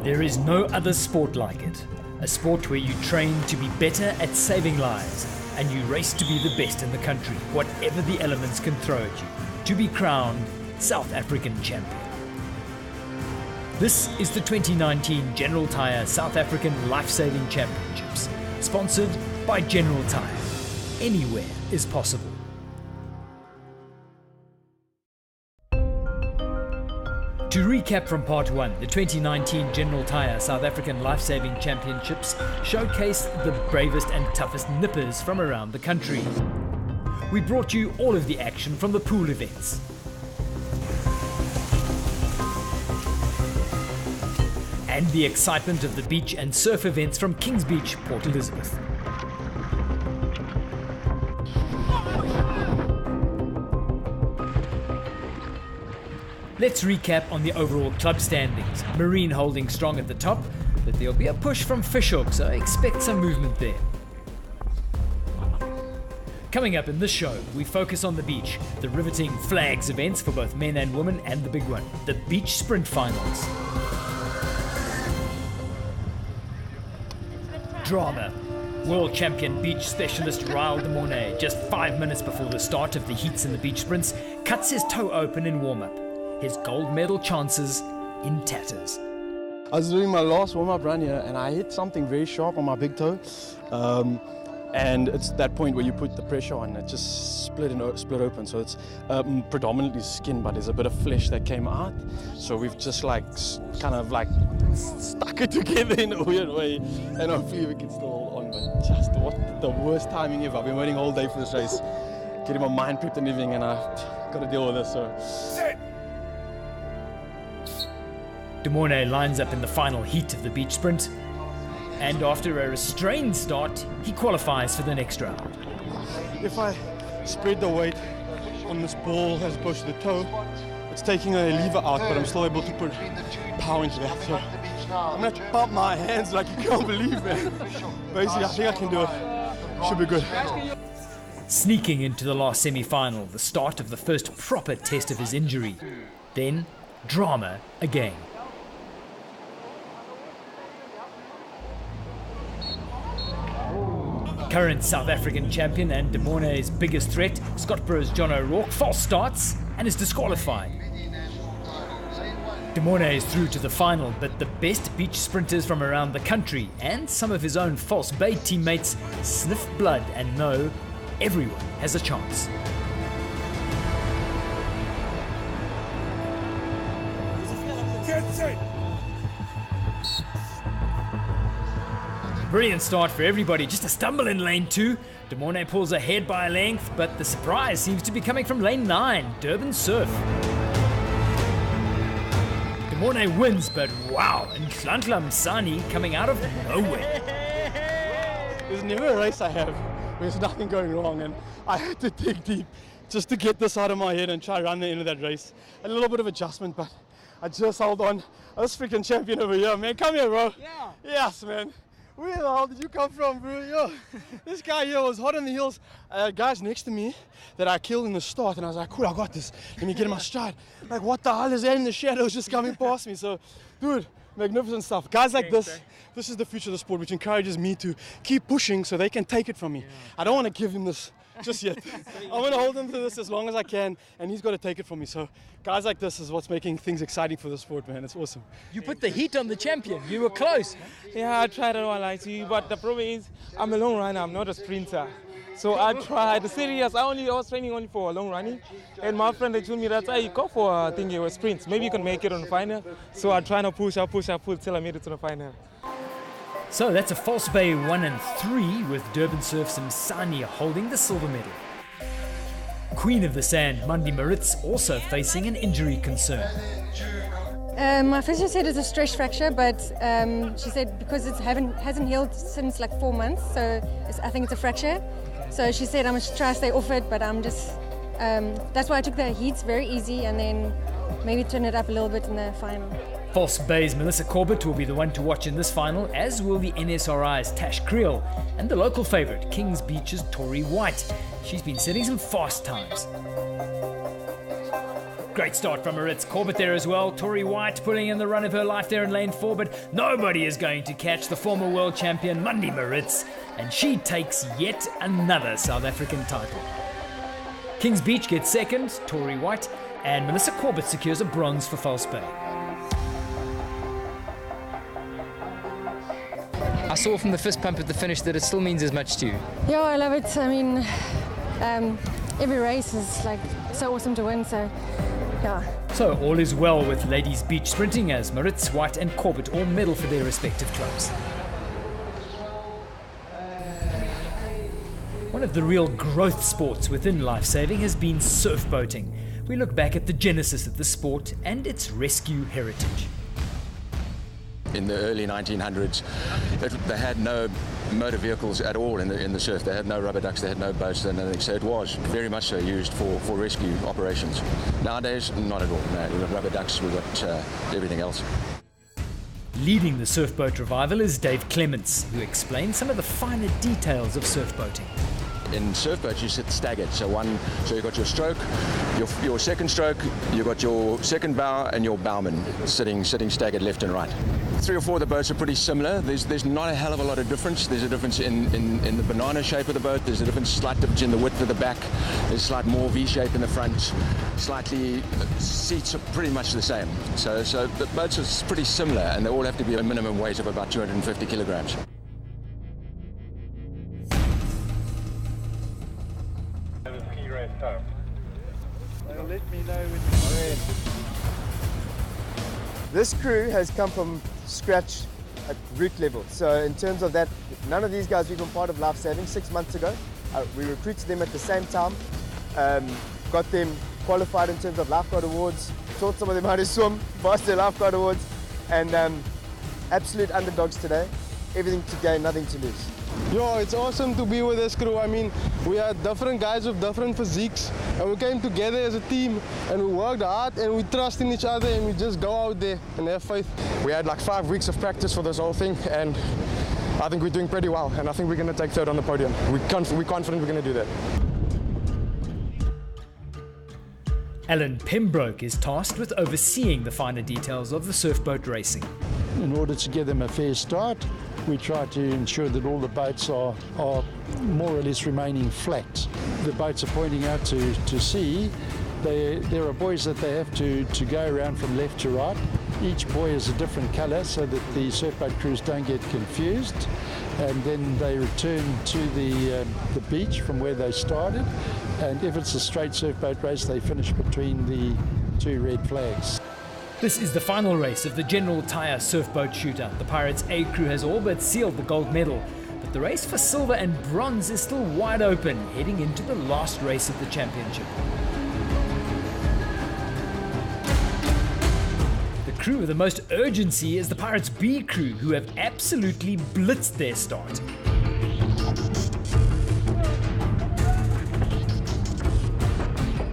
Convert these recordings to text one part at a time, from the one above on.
There is no other sport like it. A sport where you train to be better at saving lives and you race to be the best in the country, whatever the elements can throw at you, to be crowned South African champion. This is the 2019 General Tyre South African Lifesaving Championships, sponsored by General Tyre. Anywhere is possible. To recap from part 1, the 2019 General Tyre South African Lifesaving Championships showcased the bravest and toughest nippers from around the country. We brought you all of the action from the pool events. And the excitement of the beach and surf events from Kings Beach, Port Elizabeth. Let's recap on the overall club standings. Marine holding strong at the top, but there'll be a push from Fishhook, so expect some movement there. Coming up in this show, we focus on the beach, the riveting flags events for both men and women, and the big one, the beach sprint finals. Drama. World champion beach specialist Ryle de Mornay, just 5 minutes before the start of the heats in the beach sprints, cuts his toe open in warm-up. His gold medal chances in tatters. I was doing my last warm-up run here and I hit something very sharp on my big toe. And it's that point where you put the pressure on, it just split open. So it's predominantly skin, but there's a bit of flesh that came out. So we've just kind of stuck it together in a weird way. And hopefully we can still hold on, but just what the worst timing ever. I've been waiting all day for this race, getting my mind prepped and everything, and I've got to deal with this. So. De Mornay lines up in the final heat of the beach sprint, and after a restrained start, he qualifies for the next round. If I spread the weight on this ball as opposed to the toe, it's taking a lever out, but I'm still able to put power into that. So I'm going to pump my hands like you can't believe it. Basically, I think I can do it. Should be good. Sneaking into the last semi-final, the start of the first proper test of his injury. Then, drama again. Current South African champion and De Mornay's biggest threat, Scottsborough's John O'Rourke, false starts and is disqualified. De Mornay is through to the final, but the best beach sprinters from around the country and some of his own False Bay teammates sniff blood and know everyone has a chance. Brilliant start for everybody, just a stumble in lane 2. De Mornay pulls ahead by a length, but the surprise seems to be coming from lane 9, Durban Surf. De Mornay wins, but wow, and Nhlanhla Msani coming out of nowhere. There's never a race I have where there's nothing going wrong, and I had to dig deep just to get this out of my head and try to run the end of that race. A little bit of adjustment, but I just held on. I was freaking champion over here, man. Come here, bro. Yeah. Yes, man. Where the hell did you come from, bro? Yo, this guy here was hot on the heels. Guys next to me that I killed in the start, and I was like, cool, I got this. Let me get in my stride. Like, what the hell is that in the shadows just coming past me? So, dude, magnificent stuff. Guys like this is the future of the sport, which encourages me to keep pushing so they can take it from me. I don't want to give him this just yet. I want to hold him to this as long as I can, and he's got to take it from me. So guys like this is what's making things exciting for the sport, man. It's awesome. You put the heat on the champion. You were close. Yeah, I tried, I don't lie to you, but the problem is I'm a long runner, I'm not a sprinter. So I tried, serious, I was training only for long running, and my friend they told me that I go for a sprint, maybe you can make it on the final. So I try to push, I pull till I made it to the final. So that's a False Bay 1 and 3 with Durban Surf's Msani holding the silver medal. Queen of the Sand, Mandy Maritz, also facing an injury concern. My physio said it's a stress fracture, but she said because it hasn't healed since like 4 months, so I think it's a fracture. So she said I must try to stay off it, but I'm just, that's why I took the heats very easy and then maybe turn it up a little bit in the final. False Bay's Melissa Corbett will be the one to watch in this final, as will the NSRI's Tash Creel and the local favourite, Kings Beach's Tori White. She's been setting some fast times. Great start from Maritz. Corbett there as well. Tori White pulling in the run of her life there in lane 4, but nobody is going to catch the former world champion Mundi Maritz, and she takes yet another South African title. Kings Beach gets second, Tori White, and Melissa Corbett secures a bronze for False Bay. I saw from the fist pump at the finish that it still means as much to you. Yeah, I love it. I mean, every race is like so awesome to win, so yeah. So all is well with ladies beach sprinting as Maritz, White and Corbett all medal for their respective clubs. One of the real growth sports within lifesaving has been surf boating. We look back at the genesis of the sport and its rescue heritage. In the early 1900s, they had no motor vehicles at all in the surf. They had no rubber ducks, they had no boats, and nothing. So it was very much so used for rescue operations. Nowadays, not at all. No, we've got rubber ducks, we've got everything else. Leading the surf boat revival is Dave Clements, who explains some of the finer details of surf boating. In surf boats, you sit staggered. So you've got your stroke, your second stroke, you've got your second bow, and your bowman sitting staggered left and right. 3 or 4 of the boats are pretty similar. There's not a hell of a lot of difference. There's a difference in the banana shape of the boat. There's a slight difference in the width of the back. There's slight more V shape in the front. Slightly, seats are pretty much the same. So the boats are pretty similar, and they all have to be a minimum weight of about 250 kilograms. Let me know when you're ready. This crew has come from scratch at root level. So in terms of that, none of these guys became part of Lifesaving 6 months ago. We recruited them at the same time, got them qualified in terms of lifeguard awards, taught some of them how to swim, passed their lifeguard awards, and absolute underdogs today. Everything to gain, nothing to lose. Yo, it's awesome to be with this crew. I mean, we are different guys with different physiques, and we came together as a team, and we worked hard, and we trust in each other, and we just go out there and have faith. We had like 5 weeks of practice for this whole thing, and I think we're doing pretty well, and I think we're going to take third on the podium. We're confident we're going to do that. Alan Pembroke is tasked with overseeing the finer details of the surf boat racing. In order to give them a fair start, we try to ensure that all the boats are more or less remaining flat. The boats are pointing out to sea. There are buoys that they have to go around from left to right. Each buoy is a different colour so that the surf boat crews don't get confused. And then they return to the beach from where they started. And if it's a straight surf boat race, they finish between the 2 red flags. This is the final race of the General Tyre surf boat shootout. The Pirates A crew has all but sealed the gold medal, but the race for silver and bronze is still wide open, heading into the last race of the championship. The crew with the most urgency is the Pirates B crew, who have absolutely blitzed their start.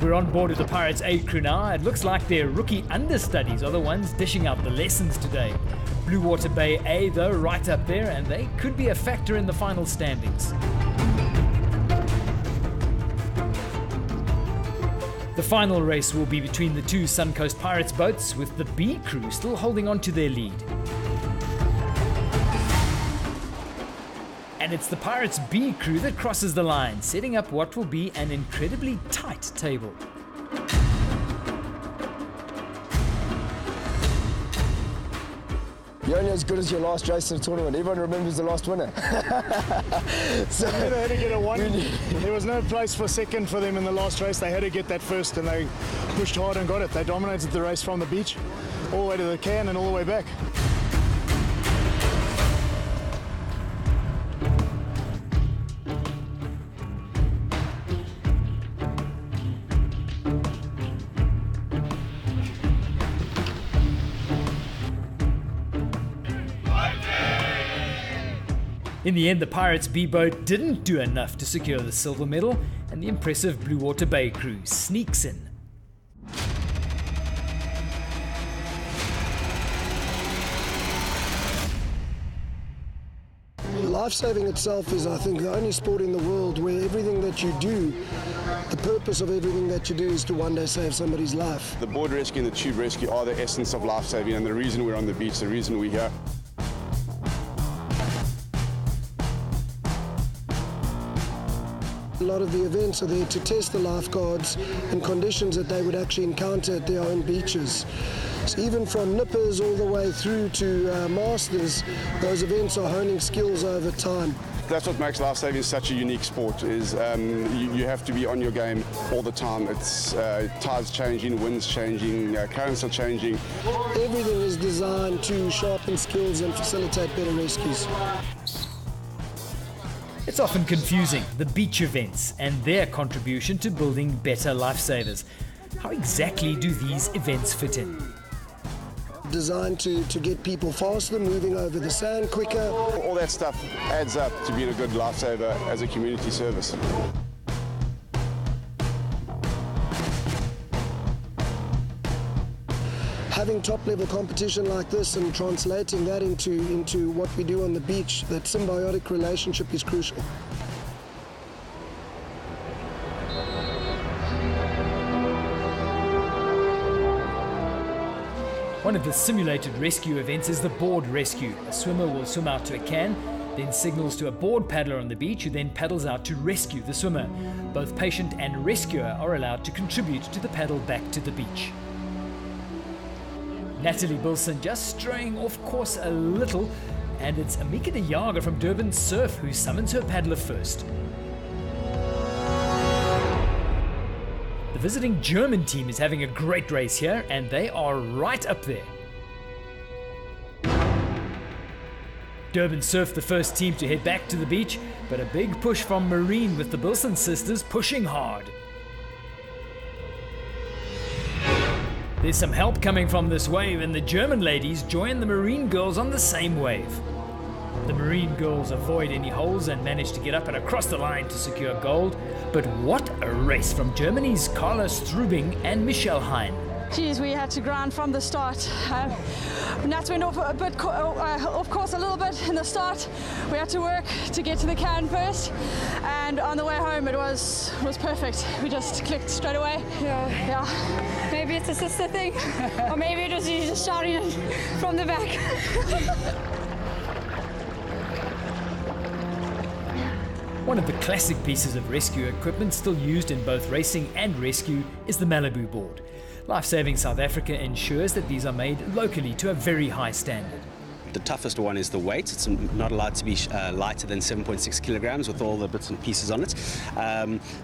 We're on board with the Pirates A crew now. It looks like their rookie understudies are the ones dishing out the lessons today. Blue Water Bay A, though, right up there, and they could be a factor in the final standings. The final race will be between the 2 Suncoast Pirates boats, with the B crew still holding on to their lead. And it's the Pirates B crew that crosses the line, setting up what will be an incredibly tight table. You're only as good as your last race in the tournament. Everyone remembers the last winner. So they had to get a 1. There was no place for second for them in the last race. They had to get that first, and they pushed hard and got it. They dominated the race from the beach all the way to the can and all the way back. In the end, the Pirates B boat didn't do enough to secure the silver medal, and the impressive Blue Water Bay crew sneaks in. Lifesaving itself is, I think, the only sport in the world where everything that you do, the purpose of everything that you do is to one day save somebody's life. The board rescue and the tube rescue are the essence of lifesaving and the reason we're on the beach, the reason we're here. A lot of the events are there to test the lifeguards in conditions that they would actually encounter at their own beaches. So even from nippers all the way through to masters, those events are honing skills over time. That's what makes lifesaving such a unique sport, is you have to be on your game all the time. It's tides changing, winds changing, currents are changing. Everything is designed to sharpen skills and facilitate better rescues. It's often confusing, the beach events and their contribution to building better lifesavers. How exactly do these events fit in? Designed to get people faster, moving over the sand quicker. All that stuff adds up to being a good lifesaver as a community service. Having top-level competition like this and translating that into what we do on the beach, that symbiotic relationship is crucial. One of the simulated rescue events is the board rescue. A swimmer will swim out to a can, then signals to a board paddler on the beach who then paddles out to rescue the swimmer. Both patient and rescuer are allowed to contribute to the paddle back to the beach. Natalie Bilson just straying off course a little, and it's Amika de Jager from Durban Surf who summons her paddler first. The visiting German team is having a great race here, and they are right up there. Durban Surf, the first team to head back to the beach, but a big push from Marine with the Bilson sisters pushing hard. There's some help coming from this wave, and the German ladies join the Marine girls on the same wave. The Marine girls avoid any holes and manage to get up and across the line to secure gold. But what a race from Germany's Carla Strubing and Michelle Hein. Geez, we had to grind from the start. Nats went off a bit, of course, a little bit in the start. We had to work to get to the can first, and on the way home it was perfect. We just clicked straight away. Yeah. Maybe it's a sister thing, or maybe it was you just shouting it from the back. One of the classic pieces of rescue equipment still used in both racing and rescue is the Malibu board. Lifesaving South Africa ensures that these are made locally to a very high standard. The toughest one is the weight. It's not allowed to be lighter than 7.6 kilograms with all the bits and pieces on it.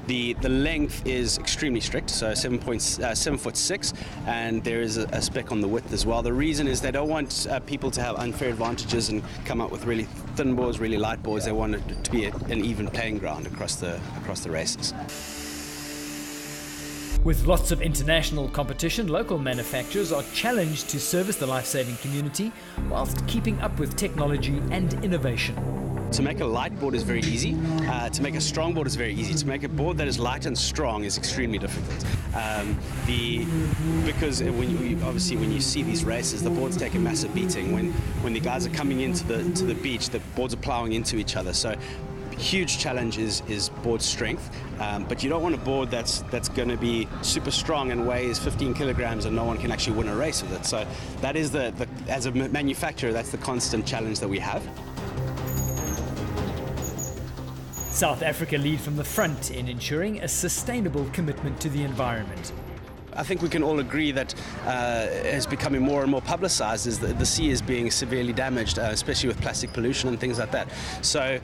The length is extremely strict, so 7'6", and there is a spec on the width as well. The reason is they don't want people to have unfair advantages and come up with really thin boards, really light boards. They want it to be an even playing ground across the races. With lots of international competition, local manufacturers are challenged to service the lifesaving community whilst keeping up with technology and innovation. To make a light board is very easy. To make a strong board is very easy. To make a board that is light and strong is extremely difficult. Because when you see these races, the boards take a massive beating. When the guys are coming into the beach, the boards are plowing into each other. So huge challenge is board strength, but you don't want a board that's going to be super strong and weighs 15 kilograms and no one can actually win a race with it. So that is as a manufacturer, that's the constant challenge that we have. South Africa lead from the front in ensuring a sustainable commitment to the environment. I think we can all agree that it's becoming more and more publicized is that the sea is being severely damaged, especially with plastic pollution and things like that. So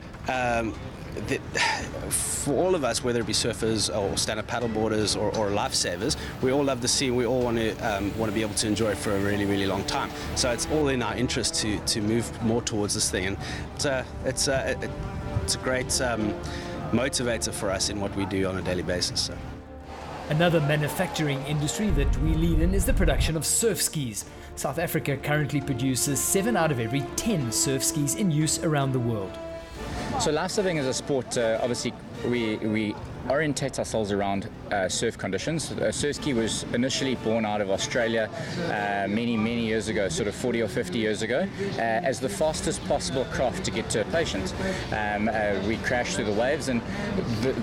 for all of us, whether it be surfers or stand-up paddleboarders or lifesavers, we all love the sea and we all want to be able to enjoy it for a really, really long time. So it's all in our interest to move more towards this thing, and it's a great motivator for us in what we do on a daily basis. So. Another manufacturing industry that we lead in is the production of surf skis. South Africa currently produces 7 out of every 10 surf skis in use around the world. So lifesaving as a sport, obviously we orientate ourselves around surf conditions. Surf ski was initially born out of Australia many years ago, sort of 40 or 50 years ago, as the fastest possible craft to get to a patient. We crashed through the waves, and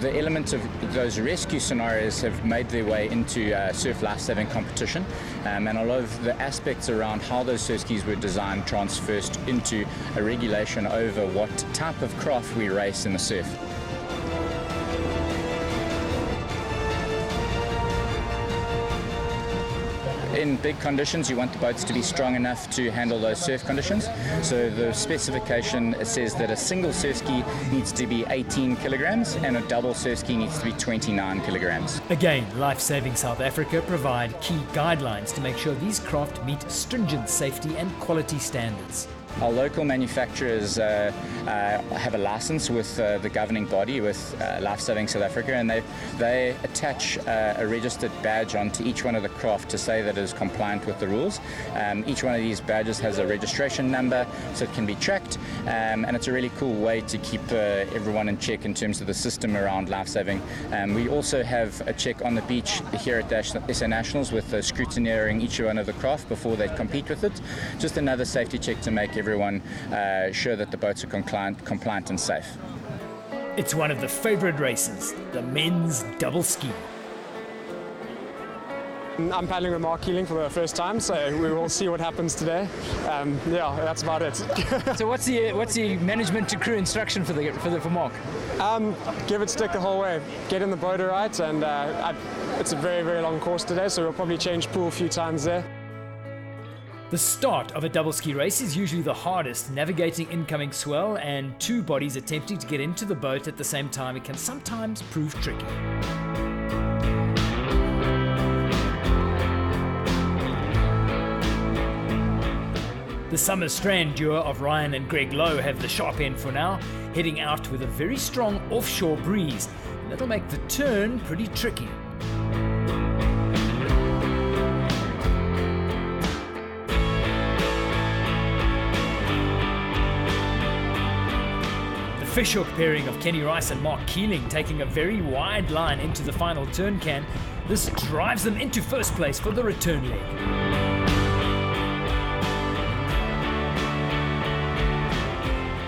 the element of those rescue scenarios have made their way into surf lifesaving competition, and a lot of the aspects around how those surf skis were designed transfers into a regulation over what type of craft we race in the surf. In big conditions, you want the boats to be strong enough to handle those surf conditions. So the specification says that a single surf ski needs to be 18 kilograms and a double surf ski needs to be 29 kilograms. Again, Lifesaving South Africa provide key guidelines to make sure these craft meet stringent safety and quality standards. Our local manufacturers have a license with the governing body, with Lifesaving South Africa, and they attach a registered badge onto each one of the craft to say that it is compliant with the rules. Each one of these badges has a registration number, so it can be tracked, and it's a really cool way to keep everyone in check in terms of the system around lifesaving. We also have a check on the beach here at the SA Nationals with scrutineering each one of the craft before they compete with it. Just another safety check to make everyone sure that the boats are compliant and safe. It's one of the favorite races, the men's double ski. I'm paddling with Mark Keeling for the first time, so we will see what happens today. Yeah, that's about it. So what's the management to crew instruction for Mark? Give it stick the whole way. Get in the boat all right, and it's a very long course today, so we'll probably change pool a few times there. The start of a double ski race is usually the hardest, navigating incoming swell and two bodies attempting to get into the boat at the same time. It can sometimes prove tricky. The Summer Strand duo of Ryan and Greg Lowe have the sharp end for now, heading out with a very strong offshore breeze, and that'll make the turn pretty tricky. Fishhook pairing of Kenny Rice and Mark Keeling taking a very wide line into the final turn can. This drives them into first place for the return leg.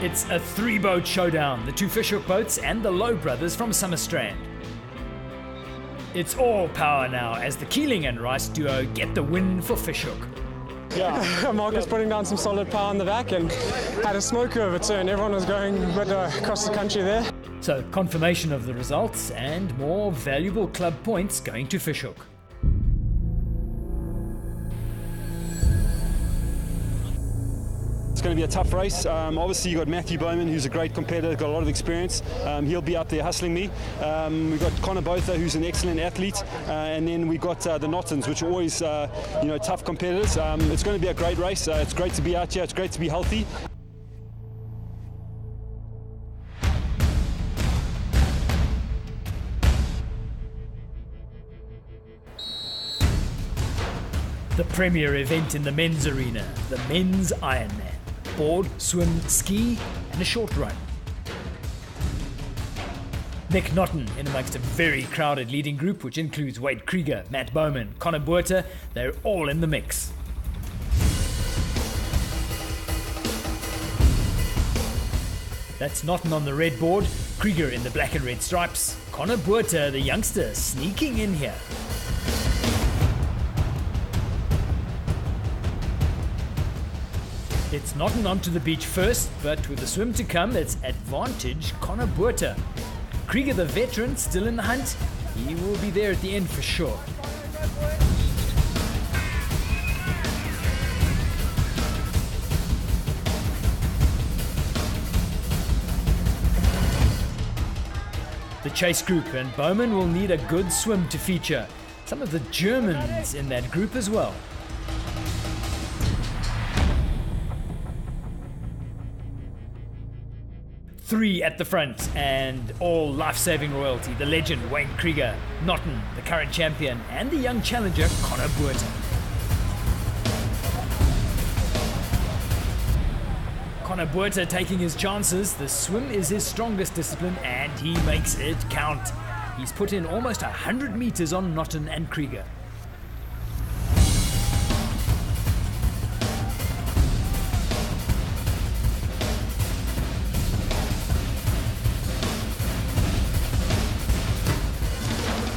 It's a three-boat showdown, the two Fishhook boats and the Lowe brothers from Summer Strand. It's all power now as the Keeling and Rice duo get the win for Fishhook. Yeah, Mark was putting down some solid power on the back and had a smoker of a turn. Everyone was going a bit across the country there. So confirmation of the results and more valuable club points going to Fishhook. It's going to be a tough race. Obviously, you've got Matthew Bowman, who's a great competitor, got a lot of experience. He'll be out there hustling me. We've got Connor Botha, who's an excellent athlete. And then we've got the Nottons, which are always tough competitors. It's going to be a great race. It's great to be out here. It's great to be healthy. The premier event in the men's arena, the men's Ironman. Board, swim, ski, and a short run. Nick Naughton in amongst a very crowded leading group, which includes Wade Krieger, Matt Bowman, Connor Botha. They're all in the mix. That's Naughton on the red board, Krieger in the black and red stripes, Connor Botha, the youngster, sneaking in here. It's Naughton onto the beach first, but with the swim to come, it's advantage Connor Botha. Krieger, the veteran, still in the hunt. He will be there at the end for sure. The chase group and Bowman will need a good swim to feature. Some of the Germans in that group as well. Three at the front, and all life-saving royalty. The legend Wayne Krieger, Naughton, the current champion, and the young challenger Connor Botha. Connor Botha taking his chances. The swim is his strongest discipline, and he makes it count. He's put in almost 100 meters on Naughton and Krieger.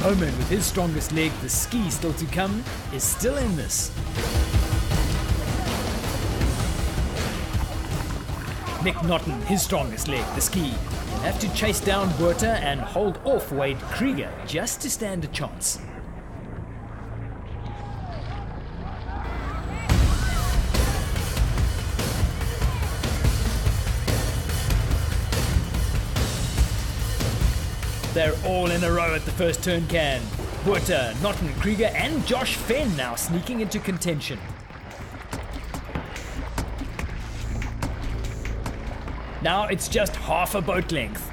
Bowman, with his strongest leg, the ski still to come, is still in this. Nick Naughton, his strongest leg, the ski, will have to chase down Buerta and hold off Wade Krieger just to stand a chance. They're all in a row at the first turn can. Buerta, Naughton, Krieger and Josh Fenn now sneaking into contention. Now it's just half a boat length.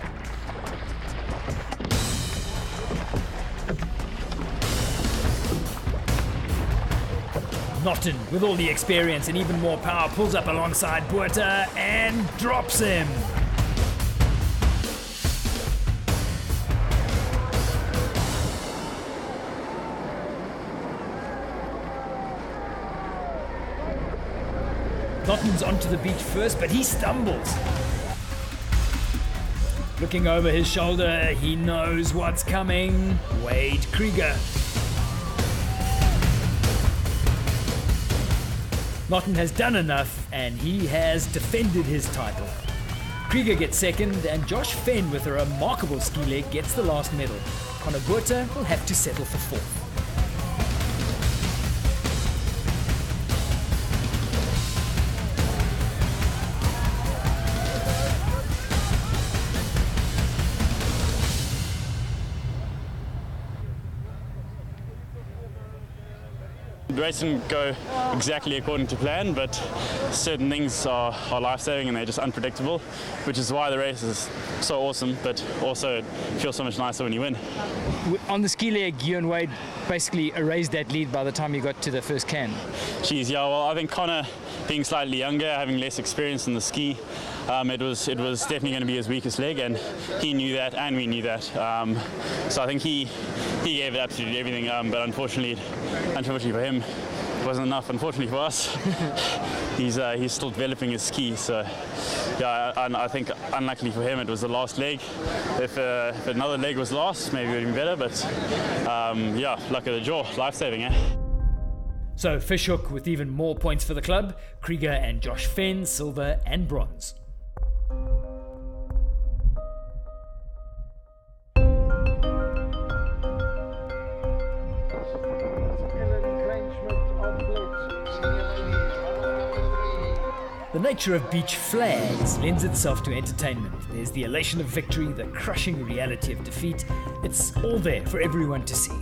Naughton, with all the experience and even more power, pulls up alongside Buerta and drops him. Naughton's onto the beach first, but he stumbles. Looking over his shoulder, he knows what's coming. Wade Krieger. Naughton has done enough, and he has defended his title. Krieger gets second, and Josh Fenn, with a remarkable ski leg, gets the last medal. Conor Buerta will have to settle for fourth. The race didn't go exactly according to plan, but certain things are life-saving and they're just unpredictable, which is why the race is so awesome, but also it feels so much nicer when you win. On the ski leg, you and Wade basically erased that lead by the time you got to the first can. Geez, yeah, well, I think Conor, being slightly younger, having less experience in the ski, it was definitely going to be his weakest leg, and he knew that, and we knew that. So I think he gave it absolutely everything, but unfortunately for him, it wasn't enough. Unfortunately for us, he's still developing his ski. So yeah, I think unluckily for him, it was the last leg. If another leg was lost, maybe it would have been better. But yeah, luck of the draw, life-saving, eh? So Fishhook with even more points for the club. Krieger and Josh Fenn, silver and bronze. The nature of beach flags lends itself to entertainment. There's the elation of victory, the crushing reality of defeat. It's all there for everyone to see.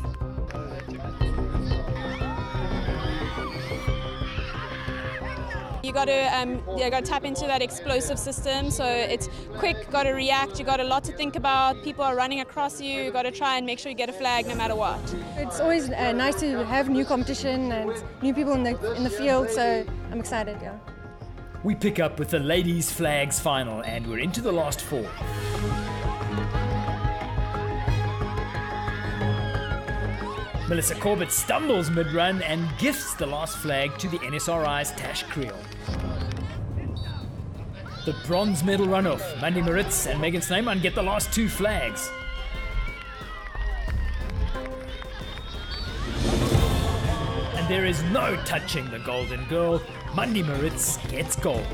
You got to tap into that explosive system. So it's quick, got to react. You got a lot to think about. People are running across you. You got to try and make sure you get a flag no matter what. It's always nice to have new competition and new people in the field. So I'm excited. Yeah. We pick up with the ladies' flags final, and we're into the last four. Melissa Corbett stumbles mid-run and gifts the last flag to the NSRI's Tash Creel. The bronze medal runoff, Mandy Moritz and Megan Snyman, get the last two flags. And there is no touching the golden girl. Mandy Moritz gets gold.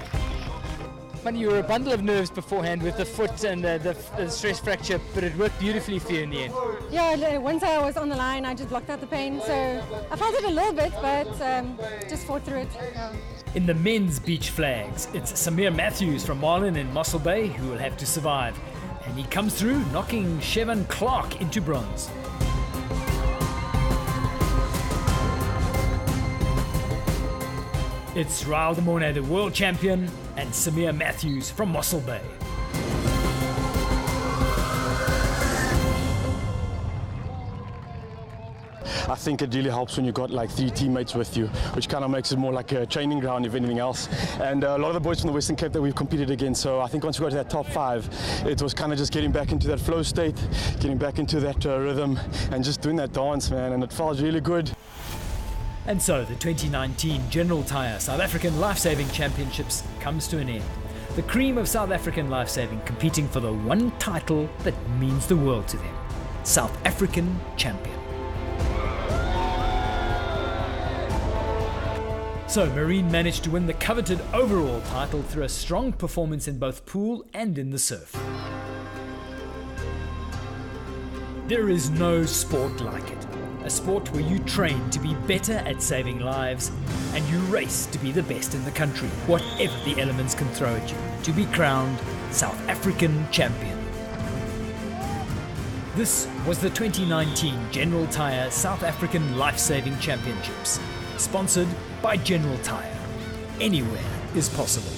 Mandy, you were a bundle of nerves beforehand with the foot and the stress fracture, but it worked beautifully for you in the end. Yeah, once I was on the line, I just blocked out the pain, so I felt it a little bit, but just fought through it. Yeah. In the men's beach flags, it's Samir Matthews from Marlin in Mossel Bay who will have to survive. And he comes through, knocking Chevin Clark into bronze. It's Raul de Mornay, the world champion, and Samir Matthews from Mossel Bay. I think it really helps when you've got like 3 teammates with you, which kind of makes it more like a training ground, if anything else. And a lot of the boys from the Western Cape that we've competed against, so I think once we got to that top 5, it was kind of just getting back into that flow state, getting back into that rhythm, and just doing that dance, man, and it felt really good. And so the 2019 General Tyre South African Lifesaving Championships comes to an end. The cream of South African lifesaving competing for the one title that means the world to them: South African champion. So Marine managed to win the coveted overall title through a strong performance in both pool and in the surf. There is no sport like it. A sport where you train to be better at saving lives and you race to be the best in the country, whatever the elements can throw at you, to be crowned South African champion. This was the 2019 General Tyre South African Lifesaving Championships, sponsored by General Tyre. Anywhere is possible.